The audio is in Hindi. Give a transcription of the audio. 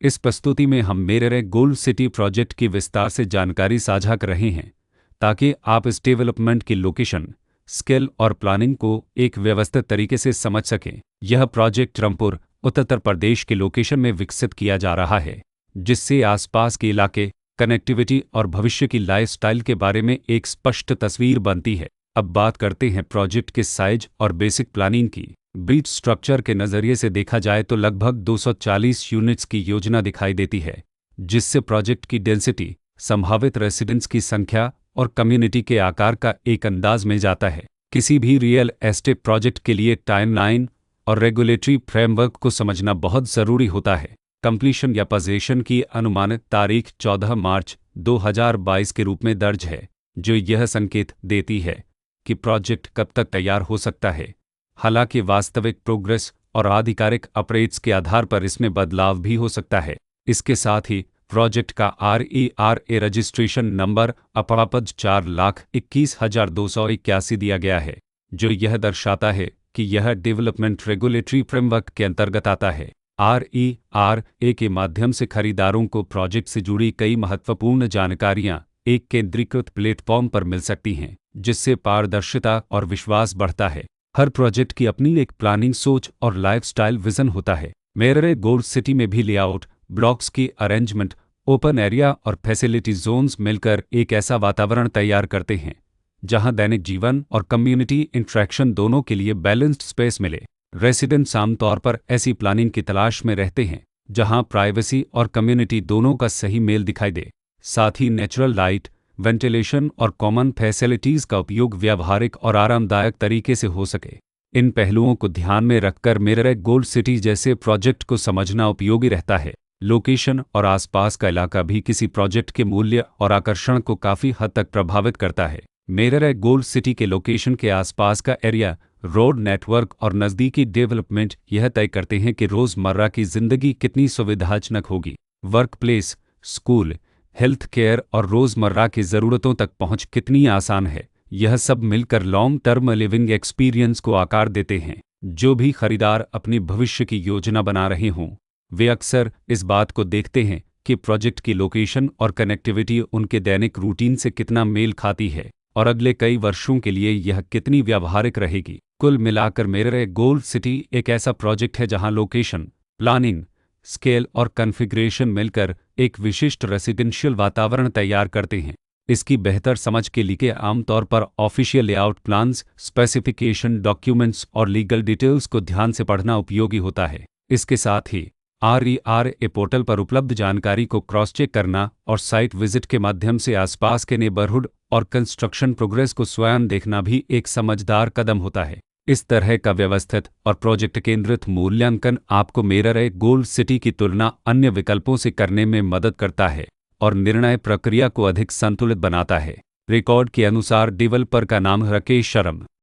इस प्रस्तुति में हम मेरर गोल्ड सिटी प्रोजेक्ट की विस्तार से जानकारी साझा कर रहे हैं ताकि आप इस डेवलपमेंट की लोकेशन, स्केल और प्लानिंग को एक व्यवस्थित तरीके से समझ सकें। यह प्रोजेक्ट रामपुर, उत्तर प्रदेश के लोकेशन में विकसित किया जा रहा है, जिससे आसपास के इलाके, कनेक्टिविटी और भविष्य की लाइफस्टाइल के बारे में एक स्पष्ट तस्वीर बनती है। अब बात करते हैं प्रोजेक्ट के साइज और बेसिक प्लानिंग की। ब्रीज स्ट्रक्चर के नज़रिए से देखा जाए तो लगभग 240 यूनिट्स की योजना दिखाई देती है, जिससे प्रोजेक्ट की डेंसिटी, संभावित रेसिडेंट्स की संख्या और कम्युनिटी के आकार का एक अंदाज मिल जाता है। किसी भी रियल एस्टेट प्रोजेक्ट के लिए टाइमलाइन और रेगुलेटरी फ्रेमवर्क को समझना बहुत ज़रूरी होता है। कंप्लीशन या पोजीशन की अनुमानित तारीख 14 मार्च 2022 के रूप में दर्ज है, जो यह संकेत देती है कि प्रोजेक्ट कब तक तैयार हो सकता है। हालांकि वास्तविक प्रोग्रेस और आधिकारिक अपडेट्स के आधार पर इसमें बदलाव भी हो सकता है। इसके साथ ही प्रोजेक्ट का RERA रजिस्ट्रेशन नंबर अपापज 4,21,281 दिया गया है, जो यह दर्शाता है कि यह डेवलपमेंट रेगुलेटरी फ्रेमवर्क के अंतर्गत आता है। RERA के माध्यम से खरीदारों को प्रोजेक्ट से जुड़ी कई महत्वपूर्ण जानकारियां एक केंद्रीकृत प्लेटफॉर्म पर मिल सकती हैं, जिससे पारदर्शिता और विश्वास बढ़ता है। हर प्रोजेक्ट की अपनी एक प्लानिंग सोच और लाइफस्टाइल विजन होता है। मेरर गोल्ड सिटी में भी लेआउट, ब्लॉक्स की अरेंजमेंट, ओपन एरिया और फैसिलिटी जोन्स मिलकर एक ऐसा वातावरण तैयार करते हैं जहां दैनिक जीवन और कम्युनिटी इंटरेक्शन दोनों के लिए बैलेंस्ड स्पेस मिले। रेसिडेंट्स आमतौर पर ऐसी प्लानिंग की तलाश में रहते हैं जहां प्राइवेसी और कम्युनिटी दोनों का सही मेल दिखाई दे। साथ ही नेचुरल लाइट, वेंटिलेशन और कॉमन फैसिलिटीज़ का उपयोग व्यावहारिक और आरामदायक तरीके से हो सके। इन पहलुओं को ध्यान में रखकर मेरर गोल्ड सिटी जैसे प्रोजेक्ट को समझना उपयोगी रहता है। लोकेशन और आसपास का इलाका भी किसी प्रोजेक्ट के मूल्य और आकर्षण को काफ़ी हद तक प्रभावित करता है। मेरर गोल्ड सिटी के लोकेशन के आसपास का एरिया, रोड नेटवर्क और नज़दीकी डेवलपमेंट यह तय करते हैं कि रोज़मर्रा की ज़िंदगी कितनी सुविधाजनक होगी। Work place, school, health care और रोज़मर्रा की ज़रूरतों तक पहुंच कितनी आसान है। यह सब मिलकर लॉन्ग टर्म लिविंग एक्सपीरियंस को आकार देते हैं। जो भी खरीदार अपनी भविष्य की योजना बना रहे हों, वे अक्सर इस बात को देखते हैं कि प्रोजेक्ट की लोकेशन और कनेक्टिविटी उनके दैनिक रूटीन से कितना मेल खाती है और अगले कई वर्षों के लिए यह कितनी व्यावहारिक रहेगी। कुल मिलाकर मेरर गोल्ड सिटी एक ऐसा प्रोजेक्ट है जहां लोकेशन, प्लानिंग, स्केल और कॉन्फ़िगरेशन मिलकर एक विशिष्ट रेसिडेंशियल वातावरण तैयार करते हैं। इसकी बेहतर समझ के लिए आमतौर पर official layout plans, specification documents और लीगल डिटेल्स को ध्यान से पढ़ना उपयोगी होता है। इसके साथ ही RERA पोर्टल पर उपलब्ध जानकारी को क्रॉस चेक करना और साइट विजिट के माध्यम से आसपास के नेबरहुड और कंस्ट्रक्शन प्रोग्रेस को स्वयं देखना भी एक समझदार कदम होता है। इस तरह का व्यवस्थित और प्रोजेक्ट केंद्रित मूल्यांकन आपको मेरर गोल्ड सिटी की तुलना अन्य विकल्पों से करने में मदद करता है और निर्णय प्रक्रिया को अधिक संतुलित बनाता है। रिकॉर्ड के अनुसार डेवलपर का नाम राकेश शर्मा।